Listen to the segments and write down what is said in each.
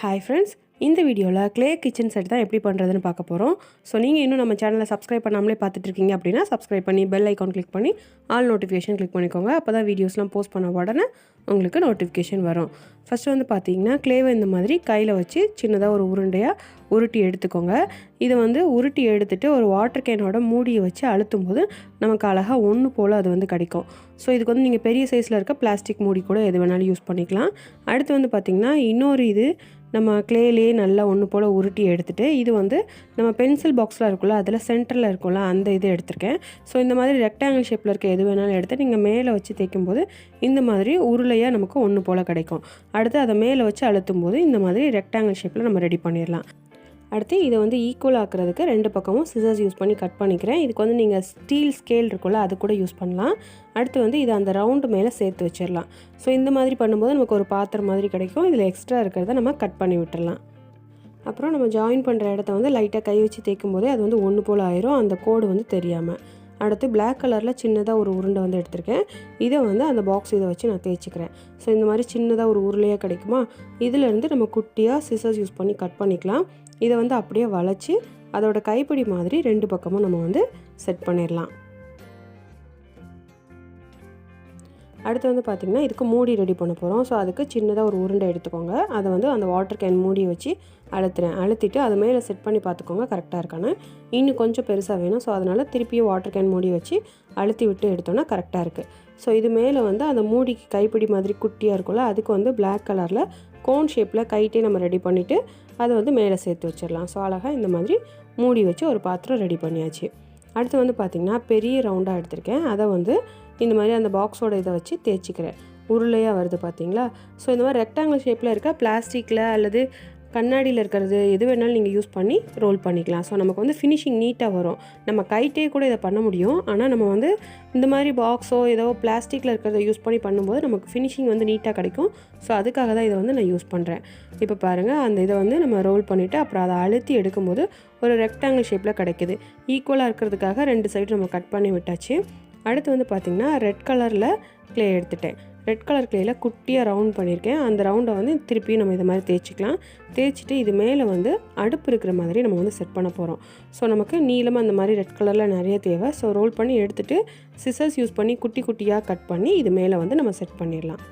Hi friends, இந்த வீடியோவில் clay kitchen set தான் எப்படி பண்ணுறதுன்னு பார்க்க போகிறோம். ஸோ நீங்கள் இன்னும் நம்ம சேனலை சப்ஸ்கிரைப் பண்ணாமலே பார்த்துட்ருக்கீங்க அப்படின்னா சப்ஸ்கிரைப் பண்ணி பெல் ஐக்கான் கிளிக் பண்ணி ஆல் நோட்டிஃபிகேஷன் கிளிக் பண்ணிக்கோங்க. அப்போ தான் வீடியோஸ்லாம் போஸ்ட் பண்ண உடனே உங்களுக்கு நோட்டிஃபிகேஷன் வரும். ஃபஸ்ட்டு வந்து பார்த்தீங்கன்னா க்ளேவை இந்த மாதிரி கையில் வச்சு சின்னதாக ஒரு உருண்டையாக உருட்டி எடுத்துக்கோங்க. இதை வந்து உருட்டி எடுத்துகிட்டு ஒரு வாட்டர் கேனோட மூடியை வச்சு அழுத்தும் போது நமக்கு அழகாக ஒன்று போல் அது வந்து கிடைக்கும். ஸோ இதுக்கு வந்து நீங்கள் பெரிய சைஸில் இருக்க பிளாஸ்டிக் மூடி கூட எது வேணாலும் யூஸ் பண்ணிக்கலாம். அடுத்து வந்து பார்த்திங்கன்னா இன்னொரு இது நம்ம க்ளேலேயே நல்லா ஒன்று போல் உருட்டி எடுத்துகிட்டு இது வந்து நம்ம பென்சில் பாக்ஸில் இருக்குல்ல அதில் சென்டரில் இருக்குல்ல அந்த இது எடுத்திருக்கேன். ஸோ இந்த மாதிரி ரெக்டாங்கிள் ஷேப்பில் இருக்க எது வேணாலும் எடுத்து நீங்கள் மேலே வச்சு தைக்கும்போது இந்த மாதிரி உருளையாக நமக்கு ஒன்று போல் கிடைக்கும். அடுத்து அதை மேலே வச்சு அழுத்தும் போது இந்த மாதிரி ரெக்டாங்கிள் ஷேப்பில் நம்ம ரெடி பண்ணிடலாம். அடுத்து இதை வந்து ஈக்குவல் ஆக்குறதுக்கு ரெண்டு பக்கமும் சிசர்ஸ் யூஸ் பண்ணி கட் பண்ணிக்கிறேன். இதுக்கு வந்து நீங்கள் ஸ்டீல் ஸ்கேல் இருக்குல்ல அது கூட யூஸ் பண்ணலாம். அடுத்து வந்து இதை அந்த ரவுண்டு மேலே சேர்த்து வச்சிடலாம். ஸோ இந்த மாதிரி பண்ணும்போது நமக்கு ஒரு பாத்திரம் மாதிரி கிடைக்கும். இதில் எக்ஸ்ட்ரா இருக்கிறத நம்ம கட் பண்ணி விட்டுடலாம். அப்புறம் நம்ம ஜாயின் பண்ணுற இடத்த வந்து லைட்டாக கை வச்சு தேய்க்கும் போதே அது வந்து ஒன்று போல் ஆயிரும், அந்த கோடு வந்து தெரியாமல். அடுத்து பிளாக் கலரில் சின்னதாக ஒரு உருண்டை வந்து எடுத்திருக்கேன். இதை வந்து அந்த பாக்ஸ் இதை வச்சு நான் தேய்ச்சிக்கிறேன். ஸோ இந்த மாதிரி சின்னதாக ஒரு உருளையாக கிடைக்குமா, இதிலேருந்து நம்ம குட்டியாக சிசர்ஸ் யூஸ் பண்ணி கட் பண்ணிக்கலாம். இதை வந்து அப்படியே வளைச்சி அதோட கைப்பிடி மாதிரி ரெண்டு பக்கமும் நம்ம வந்து செட் பண்ணிடலாம். அடுத்து வந்து பார்த்திங்கன்னா இதுக்கு மூடி ரெடி பண்ண போகிறோம். ஸோ அதுக்கு சின்னதாக ஒரு உருண்டை எடுத்துக்கோங்க. அதை வந்து அந்த வாட்டர் கேன் மூடி வச்சு அழுத்திட்டு அதை மேலே செட் பண்ணி பார்த்துக்கோங்க கரெக்டாக இருக்கான்னு. இன்னும் கொஞ்சம் பெருசாக வேணும். ஸோ அதனால் திருப்பியும் வாட்டர் கேன் மூடி வச்சு அழுத்தி விட்டு எடுத்தோன்னா கரெக்டாக இருக்குது. ஸோ இது மேலே வந்து அந்த மூடிக்கு கைப்பிடி மாதிரி குட்டியாக இருக்கும்ல அதுக்கு வந்து பிளாக் கலரில் கோன் ஷேப்பில் கைட்டே நம்ம ரெடி பண்ணிவிட்டு அதை வந்து மேலே சேர்த்து வச்சிடலாம். ஸோ அழகாக இந்த மாதிரி மூடி வச்சு ஒரு பாத்திரம் ரெடி பண்ணியாச்சு. அடுத்து வந்து பார்த்திங்கன்னா பெரிய ரவுண்டாக எடுத்திருக்கேன். அதை வந்து இந்த மாதிரி அந்த பாக்ஸோட இதை வச்சு தேய்ச்சிக்கிறேன். உருளையாக வருது பார்த்தீங்களா. ஸோ இந்த மாதிரி ரெக்டாங்கிள் ஷேப்பில் இருக்க பிளாஸ்டிக்கில் அல்லது கண்ணாடியில் இருக்கிறது எது வேணாலும் நீங்கள் யூஸ் பண்ணி ரோல் பண்ணிக்கலாம். ஸோ நமக்கு வந்து ஃபினிஷிங் நீட்டாக வரும். நம்ம கைட்டே கூட இதை பண்ண முடியும். ஆனால் நம்ம வந்து இந்த மாதிரி பாக்ஸோ ஏதோ பிளாஸ்டிக்கில் இருக்கிறத யூஸ் பண்ணி பண்ணும்போது நமக்கு ஃபினிஷிங் வந்து நீட்டாக கிடைக்கும். ஸோ அதுக்காக தான் இதை வந்து நான் யூஸ் பண்ணுறேன். இப்போ பாருங்கள் அந்த இதை வந்து நம்ம ரோல் பண்ணிவிட்டு அப்புறம் அதை அழுத்தி எடுக்கும்போது ஒரு ரெக்டாங்கிள் ஷேப்பில் கிடைக்குது. ஈக்குவலாக இருக்கிறதுக்காக ரெண்டு சைடு நம்ம கட் பண்ணி விட்டாச்சு. அடுத்து வந்து பார்த்திங்கன்னா ரெட் கலரில் க்ளே எடுத்துட்டேன். ரெட் கலர் க்ளேயில் குட்டியாக ரவுண்ட் பண்ணியிருக்கேன். அந்த ரவுண்டை வந்து திருப்பியும் நம்ம இதை மாதிரி தேய்ச்சிக்கலாம். தேய்ச்சிட்டு இது மேலே வந்து அடுப்பு இருக்கிற மாதிரி நம்ம வந்து செட் பண்ண போகிறோம். ஸோ நமக்கு நீளமாக அந்த மாதிரி ரெட் கலரில் நிறைய தேவை. ஸோ ரோல் பண்ணி எடுத்துகிட்டு சிசர்ஸ் யூஸ் பண்ணி குட்டி குட்டியாக கட் பண்ணி இது மேலே வந்து நம்ம செட் பண்ணிடலாம்.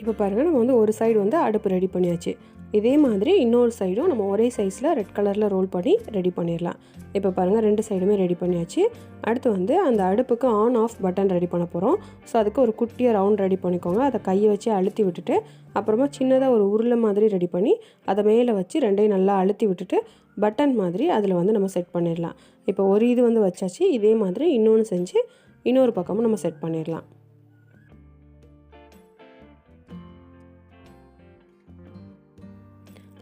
இப்போ பாருங்கள் நம்ம வந்து ஒரு சைடு வந்து அடுப்பு ரெடி பண்ணியாச்சு. இதே மாதிரி இன்னொரு சைடும் நம்ம ஒரே சைஸில் ரெட் கலரில் ரோல் பண்ணி ரெடி பண்ணிடலாம். இப்போ பாருங்கள் ரெண்டு சைடுமே ரெடி பண்ணியாச்சு. அடுத்து வந்து அந்த அடுப்புக்கு ஆன் ஆஃப் பட்டன் ரெடி பண்ண போகிறோம். ஸோ அதுக்கு ஒரு குட்டியாக ரவுண்ட் ரெடி பண்ணிக்கோங்க. அதை கையை வச்சு அழுத்தி விட்டுட்டு அப்புறமா சின்னதாக ஒரு உருளை மாதிரி ரெடி பண்ணி அதை மேலே வச்சு ரெண்டையும் நல்லா அழுத்தி விட்டுட்டு பட்டன் மாதிரி அதில் வந்து நம்ம செட் பண்ணிடலாம். இப்போ ஒரு இது வந்து வச்சாச்சு. இதே மாதிரி இன்னொன்று செஞ்சு இன்னொரு பக்கமும் நம்ம செட் பண்ணிடலாம்.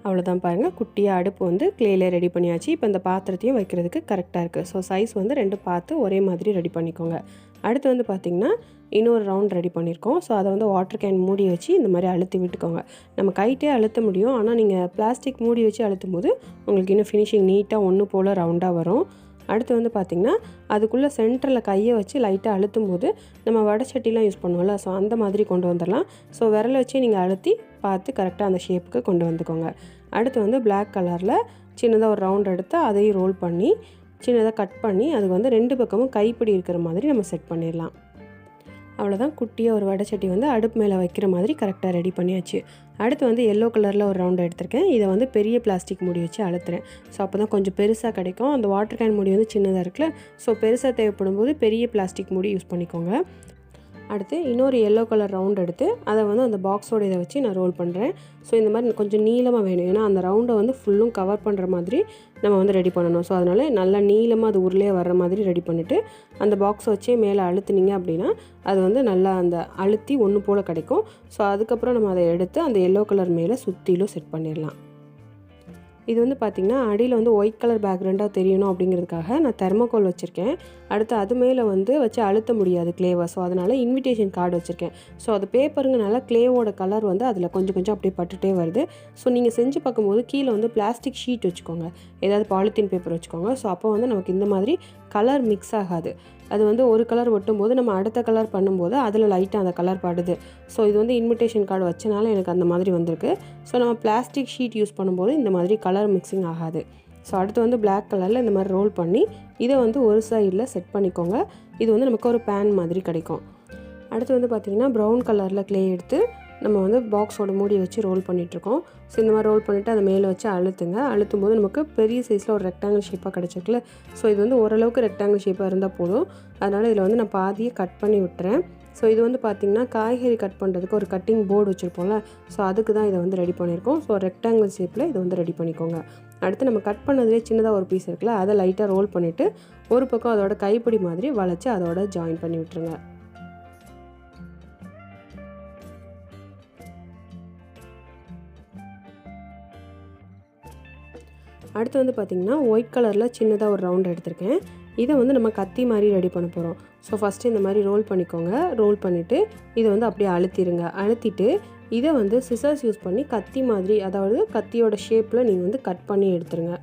அவ்வளோதான் பாருங்கள் குட்டியாக அடுப்பு வந்து க்ளேயில் ரெடி பண்ணியாச்சு. இப்போ இந்த பாத்திரத்தையும் வைக்கிறதுக்கு கரெக்டாக இருக்குது. ஸோ சைஸ் வந்து ரெண்டு பார்த்து ஒரே மாதிரி ரெடி பண்ணிக்கோங்க. அடுத்து வந்து பார்த்திங்கன்னா இன்னொரு ரவுண்ட் ரெடி பண்ணியிருக்கோம். ஸோ அதை வந்து வாட்டர் கேன் மூடி வச்சு இந்த மாதிரி அழுத்தி விட்டுக்கோங்க. நம்ம கைட்டே அழுத்த முடியும். ஆனால் நீங்கள் பிளாஸ்டிக் மூடி வச்சு அழுத்தும் போது உங்களுக்கு இன்னும் ஃபினிஷிங் நீட்டாக ஒன்று போல் ரவுண்டாக வரும். அடுத்து வந்து பார்த்திங்கன்னா அதுக்குள்ளே சென்டரில் கையை வச்சு லைட்டாக அழுத்தும் போது நம்ம வடைச்சட்டிலாம் யூஸ் பண்ணுவோம்ல, ஸோ அந்த மாதிரி கொண்டு வந்துடலாம். ஸோ விரலை வச்சு நீங்கள் அழுத்தி பார்த்து கரெக்டாக அந்த ஷேப்புக்கு கொண்டு வந்துக்கோங்க. அடுத்து வந்து பிளாக் கலரில் சின்னதாக ஒரு ரவுண்ட் எடுத்து அதையும் ரோல் பண்ணி சின்னதாக கட் பண்ணி அதுக்கு வந்து ரெண்டு பக்கமும் கைப்பிடி இருக்கிற மாதிரி நம்ம செட் பண்ணிடலாம். அவ்வளோதான், குட்டியாக ஒரு வடைச்சட்டி வந்து அடுப்பு மேலே வைக்கிற மாதிரி கரெக்டாக ரெடி பண்ணியாச்சு. அடுத்து வந்து எல்லோ கலரில் ஒரு ரவுண்ட் எடுத்திருக்கேன். இதை வந்து பெரிய பிளாஸ்டிக் மூடி வச்சு அழுத்துறேன். ஸோ அப்போ தான் கொஞ்சம் பெருசாக கிடைக்கும். அந்த வாட்டர் கேன் மூடி வந்து சின்னதாக இருக்குல்ல, ஸோ பெருசாக தேவைப்படும் போது பெரிய பிளாஸ்டிக் மூடி யூஸ் பண்ணிக்கோங்க. அடுத்து இன்னொரு எல்லோ கலர் ரவுண்ட் எடுத்து அதை வந்து அந்த பாக்ஸோட இதை வச்சு நான் ரோல் பண்ணுறேன். ஸோ இந்த மாதிரி கொஞ்சம் நீளமாக வேணும், ஏன்னா அந்த ரவுண்டை வந்து ஃபுல்லும் கவர் பண்ணுற மாதிரி நம்ம வந்து ரெடி பண்ணணும். ஸோ அதனால் நல்லா நீளமாக அது உருளையாக வர்ற மாதிரி ரெடி பண்ணிவிட்டு அந்த பாக்ஸை வச்சே மேலே அழுத்துனீங்க அப்படின்னா அது வந்து நல்லா அந்த அழுத்தி ஒன்று போல் கிடைக்கும். ஸோ அதுக்கப்புறம் நம்ம அதை எடுத்து அந்த எல்லோ கலர் மேலே சுற்றிலும் செட் பண்ணிடலாம். இது வந்து பார்த்திங்கன்னா அடியில் வந்து ஒயிட் கலர் பேக்ரவுண்டாக தெரியணும் அப்படிங்கிறதுக்காக நான் தெர்மோகோல் வச்சுருக்கேன். அடுத்து அது மேலே வந்து வச்சு அழுத்த முடியாது கிளேவை, ஸோ அதனால் இன்விடேஷன் கார்டு வச்சுருக்கேன். ஸோ அது பேப்பருங்கனால கிளேவோட கலர் வந்து அதில் கொஞ்சம் கொஞ்சம் அப்படியே பட்டுகிட்டே வருது. ஸோ நீங்கள் செஞ்சு பார்க்கும்போது கீழே வந்து பிளாஸ்டிக் ஷீட் வச்சுக்கோங்க, ஏதாவது பாலித்தீன் பேப்பர் வச்சுக்கோங்க. ஸோ அப்போ வந்து நமக்கு இந்த மாதிரி கலர் மிக்ஸ் ஆகாது. அது வந்து ஒரு கலர் ஒட்டும்போது நம்ம அடுத்த கலர் பண்ணும்போது அதில் லைட்டாக அந்த கலர் படுது. ஸோ இது வந்து இன்விடேஷன் கார்டு வச்சனால எனக்கு அந்த மாதிரி வந்திருக்கு. ஸோ நம்ம பிளாஸ்டிக் ஷீட் யூஸ் பண்ணும்போது இந்த மாதிரி கலர் மிக்சிங் ஆகாது. ஸோ அடுத்து வந்து பிளாக் கலரில் இந்த மாதிரி ரோல் பண்ணி இதை வந்து ஒரு சைடில் செட் பண்ணிக்கோங்க. இது வந்து நமக்கு ஒரு பேன் மாதிரி கிடைக்கும். அடுத்து வந்து பார்த்திங்கன்னா ப்ரௌன் கலரில் க்ளே எடுத்து நம்ம வந்து பாக்ஸோட மூடியை வச்சு ரோல் பண்ணிகிட்ருக்கோம். ஸோ இந்த மாதிரி ரோல் பண்ணிவிட்டு அதை மேலே வச்சு அழுத்தும் போது நமக்கு பெரிய சைஸில் ஒரு ரெக்டாங்கிள் ஷேப்பாக கிடச்சிருக்குல்ல. ஸோ இது வந்து ஓரளவுக்கு ரெக்டாங்கிள் ஷேப்பாக இருந்தால் போதும். அதனால் இதில் வந்து நான் பாதியை கட் பண்ணி விட்டுறேன். ஸோ இது வந்து பார்த்திங்கன்னா காய்கறி கட் பண்ணுறதுக்கு ஒரு கட்டிங் போர்டு வச்சுருப்போம்ல, ஸோ அதுக்கு தான் இதை வந்து ரெடி பண்ணியிருக்கோம். ஸோ ரெக்டாங்கிள் ஷேப்பில் இதை வந்து ரெடி பண்ணிக்கோங்க. அடுத்து நம்ம கட் பண்ணதுலேயே சின்னதாக ஒரு பீஸ் இருக்குல்ல, அதை லைட்டாக ரோல் பண்ணிவிட்டு ஒரு பக்கம் அதோட கைப்பிடி மாதிரி வளைச்சி அதோட ஜாயின் பண்ணி விட்டுருங்க. அடுத்து வந்து பார்த்திங்கன்னா ஒயிட் கலரில் சின்னதாக ஒரு ரவுண்ட் எடுத்திருக்கேன். இதை வந்து நம்ம கத்தி மாதிரி ரெடி பண்ண போகிறோம். ஸோ ஃபஸ்ட்டு இந்த மாதிரி ரோல் பண்ணிக்கோங்க. ரோல் பண்ணிவிட்டு இதை வந்து அப்படியே அழுத்திட்டு இதை வந்து சிசர்ஸ் யூஸ் பண்ணி கத்தி மாதிரி, அதாவது கத்தியோட ஷேப்பில் நீங்கள் வந்து கட் பண்ணி எடுத்துருங்க.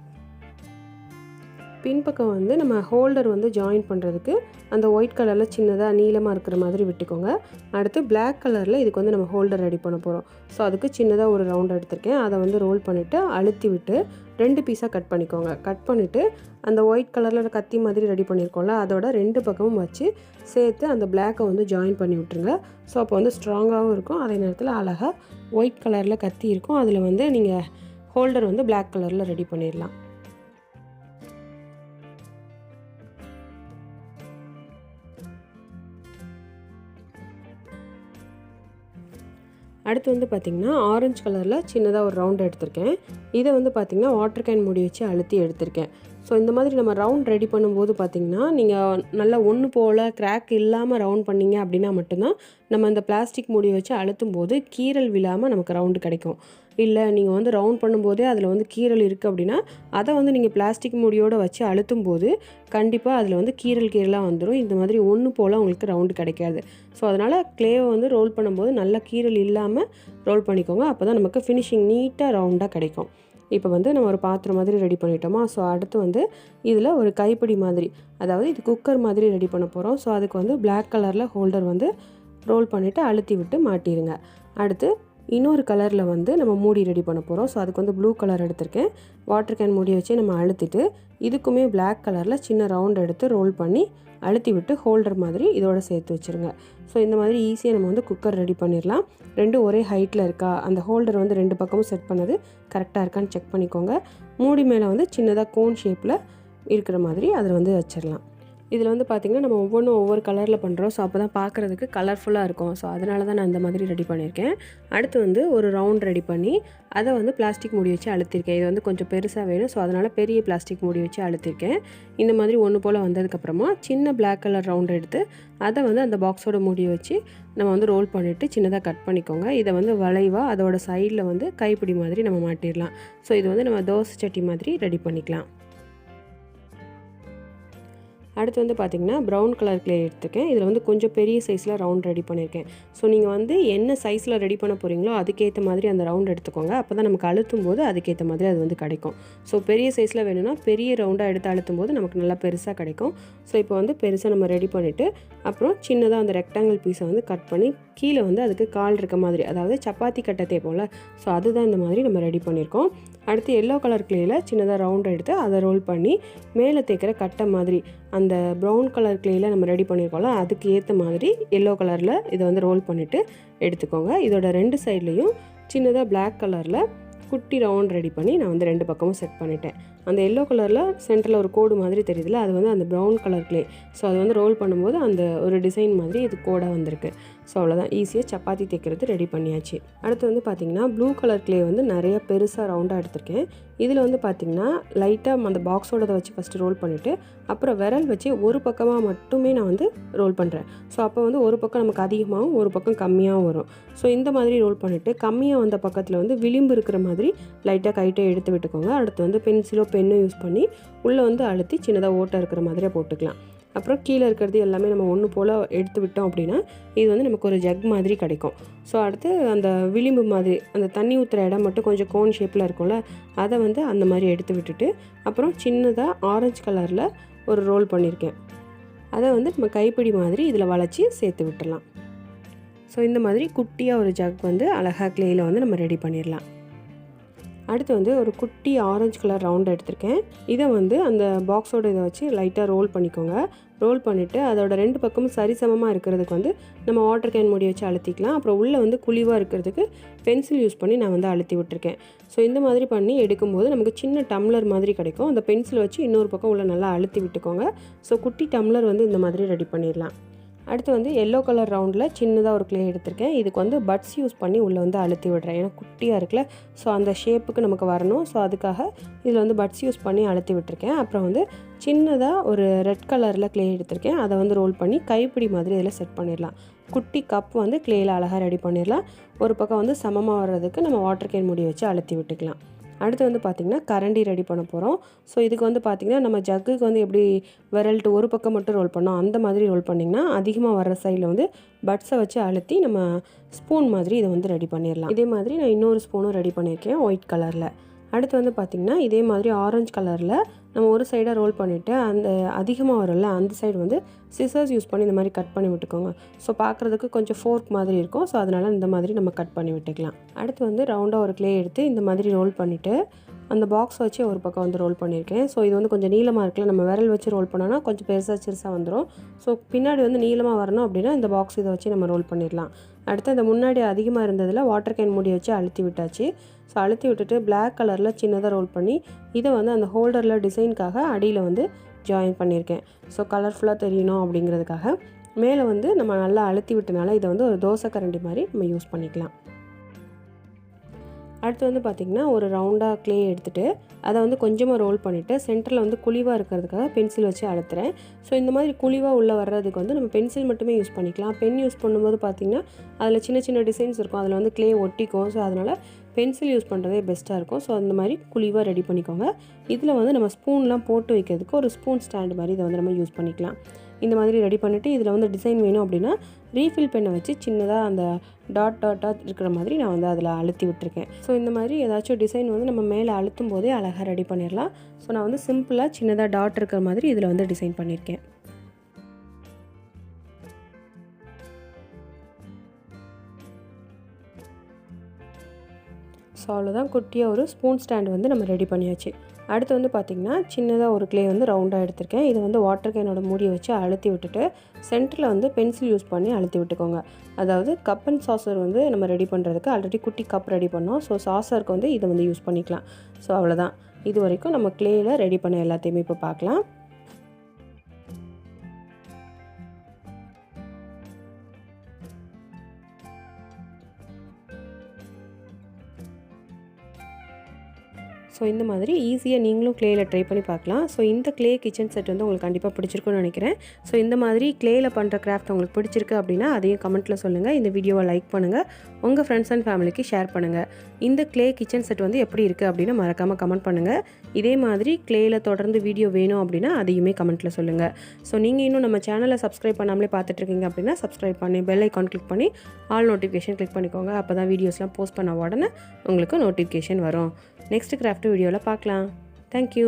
பின்பக்கம் வந்து நம்ம ஹோல்டர் வந்து ஜாயின் பண்ணுறதுக்கு அந்த ஒயிட் கலரில் சின்னதாக நீளமாக இருக்கிற மாதிரி விட்டுக்கோங்க. அடுத்து பிளாக் கலரில் இதுக்கு வந்து நம்ம ஹோல்டர் ரெடி பண்ண போகிறோம். ஸோ அதுக்கு சின்னதாக ஒரு ரவுண்ட் எடுத்திருக்கேன். அதை வந்து ரோல் பண்ணிவிட்டு அழுத்தி விட்டு 2 பீஸாக கட் பண்ணிக்கோங்க. கட் பண்ணிவிட்டு அந்த ஒயிட் கலரில் கத்தி மாதிரி ரெடி பண்ணியிருக்கோம்ல, அதோட 2 பக்கமும் வச்சு சேர்த்து அந்த பிளாக்கை வந்து ஜாயின் பண்ணி விட்டுருங்க. ஸோ அப்போ வந்து ஸ்ட்ராங்காகவும் இருக்கும், அதே நேரத்தில் அழகாக ஒயிட் கலரில் கத்தி இருக்கும். அதில் வந்து நீங்கள் ஹோல்டர் வந்து பிளாக் கலரில் ரெடி பண்ணிடலாம். அடுத்து வந்து பார்த்திங்கன்னா ஆரஞ்சு கலரில் சின்னதாக ஒரு ரவுண்ட் எடுத்திருக்கேன். இதை வந்து பார்த்திங்கன்னா வாட்டர் கேன் மூடி வச்சு அழுத்தி எடுத்திருக்கேன். ஸோ இந்த மாதிரி நம்ம ரவுண்ட் ரெடி பண்ணும்போது பார்த்திங்கன்னா நீங்கள் நல்லா ஒன்று போல் கிராக் இல்லாமல் ரவுண்ட் பண்ணிங்க அப்படின்னா மட்டும்தான் நம்ம அந்த பிளாஸ்டிக் மூடி வச்சு அழுத்தும் போது கீறல் விழாமல் நமக்கு ரவுண்டு கிடைக்கும். இல்லை நீங்கள் வந்து ரவுண்ட் பண்ணும்போதே அதில் வந்து கீறல் இருக்குது அப்படின்னா அதை வந்து நீங்கள் பிளாஸ்டிக் மூடியோடு வச்சு அழுத்தும் போது கண்டிப்பாக அதில் வந்து கீறலாக வந்துடும். இந்த மாதிரி ஒன்று போல் உங்களுக்கு ரவுண்டு கிடைக்காது. ஸோ அதனால் க்ளேவை வந்து ரோல் பண்ணும்போது நல்லா கீறல் இல்லாமல் ரோல் பண்ணிக்கோங்க. அப்போ தான் நமக்கு ஃபினிஷிங் நீட்டாக ரவுண்டாக கிடைக்கும். இப்போ வந்து நம்ம ஒரு பாத்திரம் மாதிரி ரெடி பண்ணிட்டோமா. ஸோ அடுத்து வந்து இதில் ஒரு கைப்பிடி மாதிரி, அதாவது இது குக்கர் மாதிரி ரெடி பண்ண போகிறோம். ஸோ அதுக்கு வந்து பிளாக் கலரில் ஹோல்டர் வந்து ரோல் பண்ணிவிட்டு அழுத்தி விட்டு மாட்டிடுங்க. அடுத்து இன்னொரு கலரில் வந்து நம்ம மூடி ரெடி பண்ண போகிறோம். ஸோ அதுக்கு வந்து ப்ளூ கலர் எடுத்திருக்கேன். வாட்டர் கேன் மூடி வச்சு நம்ம அழுத்திட்டு இதுக்குமே பிளாக் கலரில் சின்ன ரவுண்ட் எடுத்து ரோல் பண்ணி அழுத்தி விட்டு ஹோல்டர் மாதிரி இதோட சேர்த்து வச்சுருங்க. ஸோ இந்த மாதிரி ஈஸியாக நம்ம வந்து குக்கர் ரெடி பண்ணிடலாம். 2 ஒரே ஹைட்டில் இருக்கா, அந்த ஹோல்டர் வந்து 2 பக்கமும் செட் பண்ணது கரெக்டாக இருக்கான்னு செக் பண்ணிக்கோங்க. மூடி மேலே வந்து சின்னதாக கோன் ஷேப்பில் இருக்கிற மாதிரி அதில் வந்து வச்சிடலாம். இதில் வந்து பார்த்திங்கன்னா நம்ம ஒவ்வொரு கலரில் பண்ணுறோம். ஸோ அப்போ தான் பார்க்குறதுக்கு கலர்ஃபுல்லாக இருக்கும். ஸோ அதனால தான் நான் இந்த மாதிரி ரெடி பண்ணியிருக்கேன். அடுத்து வந்து ஒரு ரவுண்ட் ரெடி பண்ணி அதை வந்து பிளாஸ்டிக் மூடி வச்சு அழுத்திருக்கேன். இது வந்து கொஞ்சம் பெருசாக வேணும், ஸோ அதனால் பெரிய பிளாஸ்டிக் மூடி வச்சு அழுத்திருக்கேன். இந்த மாதிரி ஒன்று போல் வந்ததுக்கப்புறமா சின்ன பிளாக் கலர் ரவுண்ட் எடுத்து அதை வந்து அந்த பாக்ஸோட மூடியை வச்சு நம்ம வந்து ரோல் பண்ணிவிட்டு சின்னதாக கட் பண்ணிக்கோங்க. இதை வந்து வளைவாக அதோட சைடில் வந்து கைப்பிடி மாதிரி நம்ம மாட்டிடலாம். ஸோ இது வந்து நம்ம தோசை சட்டி மாதிரி ரெடி பண்ணிக்கலாம். அடுத்து வந்து பார்த்திங்கன்னா ப்ரௌன் கலர் க்ளே எடுத்துக்கேன். இதில் வந்து கொஞ்சம் பெரிய சைஸில் ரவுண்ட் ரெடி பண்ணியிருக்கேன். ஸோ நீங்கள் வந்து என்ன சைஸில் ரெடி பண்ண போகிறீங்களோ அதுக்கேற்ற மாதிரி அந்த ரவுண்ட் எடுத்துக்கோங்க. அப்போ தான் நமக்கு அழுத்தும் போது அதுக்கேற்ற மாதிரி அது வந்து கிடைக்கும். ஸோ பெரிய சைஸில் வேணும்னா பெரிய ரவுண்டாக எடுத்து அழுத்தும் போது நமக்கு நல்லா பெருசாக கிடைக்கும். ஸோ இப்போ வந்து பெருசாக நம்ம ரெடி பண்ணிவிட்டு அப்புறம் சின்னதாக அந்த ரெக்டாங்கிள் பீஸை வந்து கட் பண்ணி கீழே வந்து அதுக்கு கால் இருக்க மாதிரி, அதாவது சப்பாத்தி கட்டத்தை போல், ஸோ அதுதான் இந்த மாதிரி நம்ம ரெடி பண்ணியிருக்கோம். அடுத்து எல்லோ கலர் க்ளேயில் சின்னதாக ரவுண்ட் எடுத்து அதை ரோல் பண்ணி மேலே தேய்க்கிற கட்டை மாதிரி, அந்த ப்ரௌன் கலர் க்ளேயில் நம்ம ரெடி பண்ணியிருக்கோம்ல அதுக்கு ஏற்ற மாதிரி எல்லோ கலரில் இதை வந்து ரோல் பண்ணிவிட்டு எடுத்துக்கோங்க. இதோட 2 சைட்லேயும் சின்னதாக பிளாக் கலரில் குட்டி ரவுண்ட் ரெடி பண்ணி நான் வந்து 2 பக்கமும் செட் பண்ணிட்டேன். அந்த எல்லோ கலரில் சென்டரில் ஒரு கோடு மாதிரி தெரியுதுல, அது வந்து அந்த ப்ரௌன் கலர் க்ளே. ஸோ அது வந்து ரோல் பண்ணும்போது அந்த ஒரு டிசைன் மாதிரி இது கோடாக வந்திருக்கு. ஸோ அவ்வளோதான், ஈஸியாக சப்பாத்தி தைக்கிறது ரெடி பண்ணியாச்சு. அடுத்து வந்து பார்த்திங்கன்னா ப்ளூ கலர் க்ளே வந்து நிறைய பெருசாக ரவுண்டாக எடுத்திருக்கேன். இதில் வந்து பார்த்திங்கன்னா லைட்டாக அந்த பாக்ஸோட வச்சு ஃபஸ்ட்டு ரோல் பண்ணிவிட்டு அப்புறம் விரல் வச்சு ஒரு பக்கமாக மட்டுமே நான் வந்து ரோல் பண்ணுறேன். ஸோ அப்போ வந்து ஒரு பக்கம் நமக்கு அதிகமாகவும் ஒரு பக்கம் கம்மியாகவும் வரும். ஸோ இந்த மாதிரி ரோல் பண்ணிவிட்டு கம்மியாக வந்த பக்கத்தில் வந்து விளிம்பு இருக்கிற மாதிரி லைட்டாக கைட்டை எடுத்து விட்டுக்கோங்க. அடுத்து வந்து பென்சிலோ பென்னும் யூஸ் பண்ணி உள்ளே வந்து அழுத்தி சின்னதாக ஓட்டை இருக்கிற மாதிரியே போட்டுக்கலாம். அப்புறம் கீழே இருக்கிறது எல்லாமே நம்ம ஒன்று போல் எடுத்து விட்டோம் அப்படின்னா இது வந்து நமக்கு ஒரு ஜக் மாதிரி கிடைக்கும். ஸோ அடுத்து அந்த விளிம்பு மாதிரி அந்த தண்ணி ஊற்றுற இடம் மட்டும் கொஞ்சம் கோன் ஷேப்பில் இருக்கும்ல, அதை வந்து அந்த மாதிரி எடுத்து விட்டுட்டு அப்புறம் சின்னதாக ஆரஞ்சு கலரில் ஒரு ரோல் பண்ணியிருக்கேன். அதை வந்து நம்ம கைப்பிடி மாதிரி இதில் வளைச்சி சேர்த்து விட்டுடலாம். ஸோ இந்த மாதிரி குட்டியாக ஒரு ஜக் வந்து அழகாக க்ளேயில் வந்து நம்ம ரெடி பண்ணிடலாம். அடுத்து வந்து ஒரு குட்டி ஆரஞ்சு கலர் ரவுண்ட் எடுத்திருக்கேன். இதை வந்து அந்த பாக்ஸோட இதை வச்சு லைட்டாக ரோல் பண்ணிக்கோங்க. ரோல் பண்ணிவிட்டு அதோட 2 பக்கமும் சரிசமமாக இருக்கிறதுக்கு வந்து நம்ம வாட்டர் கேன் மூடி வச்சு அழுத்திக்கலாம். அப்புறம் உள்ளே வந்து குழிவாக இருக்கிறதுக்கு பென்சில் யூஸ் பண்ணி நான் வந்து அழுத்தி விட்டுருக்கேன். ஸோ இந்த மாதிரி பண்ணி எடுக்கும்போது நமக்கு சின்ன டம்ளர் மாதிரி கிடைக்கும். அந்த பென்சில் வச்சு இன்னொரு பக்கம் உள்ளே நல்லா அழுத்தி விட்டுக்கோங்க. ஸோ குட்டி டம்ளர் வந்து இந்த மாதிரி ரெடி பண்ணிடலாம். அடுத்து வந்து எல்லோ கலர் ரவுண்டில் சின்னதாக ஒரு க்ளே எடுத்திருக்கேன். இதுக்கு வந்து பட்ஸ் யூஸ் பண்ணி உள்ளே வந்து அழுத்தி விடுறேன். ஏன்னா குட்டியாக இருக்குல்ல, ஸோ அந்த ஷேப்புக்கு நமக்கு வரணும். ஸோ அதுக்காக இதில் வந்து பட்ஸ் யூஸ் பண்ணி அழுத்தி விட்டுருக்கேன். அப்புறம் வந்து சின்னதாக ஒரு ரெட் கலரில் க்ளே எடுத்திருக்கேன். அதை வந்து ரோல் பண்ணி கைப்பிடி மாதிரி இதில் செட் பண்ணிடலாம். குட்டி கப் வந்து க்ளேயில் அழகாக ரெடி பண்ணிடலாம். ஒரு பக்கம் வந்து சமமாக வர்றதுக்கு நம்ம வாட்டர் கேன் மூடி வச்சு அழுத்தி விட்டுக்கலாம். அடுத்து வந்து பார்த்திங்கன்னா கரண்டி ரெடி பண்ண போகிறோம். ஸோ இதுக்கு வந்து பார்த்திங்கன்னா நம்ம ஜக்குக்கு வந்து எப்படி விரல்ட்டு ஒரு பக்கம் மட்டும் ரோல் பண்ணோம் அந்த மாதிரி ரோல் பண்ணிங்கன்னா அதிகமாக வர்ற சைடில் வந்து பட்ஸை வச்சு அழுத்தி நம்ம ஸ்பூன் மாதிரி இதை வந்து ரெடி பண்ணிடலாம். இதே மாதிரி நான் இன்னொரு ஸ்பூனும் ரெடி பண்ணியிருக்கேன் ஒயிட் கலரில். அடுத்து வந்து பார்த்திங்கன்னா இதே மாதிரி ஆரஞ்சு கலரில் நம்ம ஒரு சைடாக ரோல் பண்ணிவிட்டு அந்த அதிகமாக வரும்ல அந்த சைடு வந்து சிசர்ஸ் யூஸ் பண்ணி இந்த மாதிரி கட் பண்ணி விட்டுக்கோங்க. ஸோ பார்க்குறதுக்கு கொஞ்சம் ஃபோர்க் மாதிரி இருக்கும். ஸோ அதனால் இந்த மாதிரி நம்ம கட் பண்ணி விட்டுக்கலாம். அடுத்து வந்து ரவுண்டாக ஒரு க்ளே எடுத்து இந்த மாதிரி ரோல் பண்ணிவிட்டு அந்த பாக்ஸ் வச்சு ஒரு பக்கம் வந்து ரோல் பண்ணியிருக்கேன். ஸோ இது வந்து கொஞ்சம் நீளமாக இருக்குல்ல, நம்ம விரல் வச்சு ரோல் பண்ணோன்னா கொஞ்சம் பெருசாக வந்துடும். ஸோ பின்னாடி வந்து நீளமாக வரணும் அப்படின்னா இந்த பாக்ஸ் இதை வச்சு நம்ம ரோல் பண்ணிடலாம். அடுத்து அந்த முன்னாடி அதிகமாக இருந்ததில் வாட்டர் கேன் மூடி வச்சு அழுத்தி விட்டாச்சு. ஸோ அழுத்தி விட்டுட்டு பிளாக் கலரில் சின்னதாக ரோல் பண்ணி இதை வந்து அந்த ஹோல்டரில் டிசைனுக்காக அடியில் வந்து ஜாயின் பண்ணியிருக்கேன். ஸோ கலர்ஃபுல்லாக தெரியணும் அப்படிங்கிறதுக்காக மேலே வந்து நம்ம நல்லா அழுத்தி விட்டனால இதை வந்து ஒரு தோசை கரண்டி மாதிரி நம்ம யூஸ் பண்ணிக்கலாம். அடுத்து வந்து பார்த்திங்கன்னா ஒரு ரவுண்டாக க்ளே எடுத்துகிட்டு அதை வந்து கொஞ்சமாக ரோல் பண்ணிவிட்டு சென்டரில் வந்து குழிவாக இருக்கிறதுக்காக பென்சில் வச்சு அழுத்துறேன். ஸோ இந்த மாதிரி குழிவாக உள்ளே வர்றதுக்கு வந்து நம்ம பென்சில் மட்டுமே யூஸ் பண்ணிக்கலாம். பென் யூஸ் பண்ணும்போது பார்த்திங்கன்னா அதில் சின்ன சின்ன டிசைன்ஸ் இருக்கும், அதில் வந்து க்ளே ஒட்டிக்கும். ஸோ அதனால் பென்சில் யூஸ் பண்ணுறதே பெஸ்ட்டாக இருக்கும். ஸோ அந்த மாதிரி குழிவாக ரெடி பண்ணிக்கோங்க. இதில் வந்து நம்ம ஸ்பூன்லாம் போட்டு வைக்கிறதுக்கு ஒரு ஸ்பூன் ஸ்டாண்டு மாதிரி இதை வந்து நம்ம யூஸ் பண்ணிக்கலாம். இந்த மாதிரி ரெடி பண்ணிவிட்டு இதில் வந்து டிசைன் வேணும் அப்படின்னா ரீஃபில் பெண்ணை வச்சு சின்னதாக அந்த டாட்டாக இருக்கிற மாதிரி நான் வந்து அதில் அழுத்தி விட்டுருக்கேன். ஸோ இந்த மாதிரி ஏதாச்சும் டிசைன் வந்து நம்ம மேலே அழுத்தும் போதே அழகாக ரெடி பண்ணிடலாம். ஸோ நான் வந்து சிம்பிளாக சின்னதாக டாட் இருக்கிற மாதிரி இதில் வந்து டிசைன் பண்ணியிருக்கேன். ஸோ அவ்வளோதான், குட்டியாக ஒரு ஸ்பூன் ஸ்டாண்ட் வந்து நம்ம ரெடி பண்ணியாச்சு. அடுத்து வந்து பார்த்திங்கன்னா சின்னதாக ஒரு க்ளே வந்து ரவுண்டாக எடுத்திருக்கேன். இதை வந்து வாட்டர் கேனோட மூடியை வச்சு அழுத்தி விட்டுட்டு சென்டரில் வந்து பென்சில் யூஸ் பண்ணி அழுத்தி விட்டுக்கோங்க. அதாவது கப் அண்ட் சாசர் வந்து நம்ம ரெடி பண்ணுறதுக்கு ஆல்ரெடி குட்டி கப் ரெடி பண்ணோம். ஸோ சாசருக்கு வந்து இதை வந்து யூஸ் பண்ணிக்கலாம். ஸோ அவ்வளோதான், இது வரைக்கும் நம்ம க்ளேயில் ரெடி பண்ண எல்லாத்தையுமே இப்போ பார்க்கலாம். ஸோ இந்த மாதிரி ஈஸியாக நீங்களும் க்ளேயில் ட்ரை பண்ணி பார்க்கலாம். ஸோ இந்த க்ளே கிச்சன் செட் வந்து உங்களுக்கு கண்டிப்பாக பிடிச்சிருக்குன்னு நினைக்கிறேன். ஸோ இந்த மாதிரி க்ளேயில் பண்ணுற கிராஃப்ட் உங்களுக்கு பிடிச்சிருக்கு அப்படின்னா அதையும் கமெண்ட்டில் சொல்லுங்கள். இந்த வீடியோவை லைக் பண்ணுங்கள், உங்கள் ஃப்ரெண்ட்ஸ் அண்ட் ஃபேமிலிக்கு ஷேர் பண்ணுங்கள். இந்த க்ளே கிச்சன் செட் வந்து எப்படி இருக்குது அப்படின்னு மறக்காமல் கமெண்ட் பண்ணுங்கள். இதே மாதிரி க்ளேயில் தொடர்ந்து வீடியோ வேணும் அப்படின்னா அதையுமே கமெண்ட்டில் சொல்லுங்கள். ஸோ நீங்கள் இன்னும் நம்ம சேனலை சப்ஸ்கிரைப் பண்ணாமலே பார்த்துட்ருக்கீங்க அப்படின்னா சப்ஸ்கிரைப் பண்ணி பெல் ஐக்கான் கிளிக் பண்ணி ஆல் நோட்டிஃபிகேஷன் கிளிக் பண்ணிக்கோங்க. அப்போ தான் வீடியோஸ்லாம் போஸ்ட் பண்ண உடனே உங்களுக்கு நோட்டிஃபிகேஷன் வரும். நெக்ஸ்ட் கிராஃப்ட் வீடியோவில் பார்க்கலாம். தேங்க்யூ.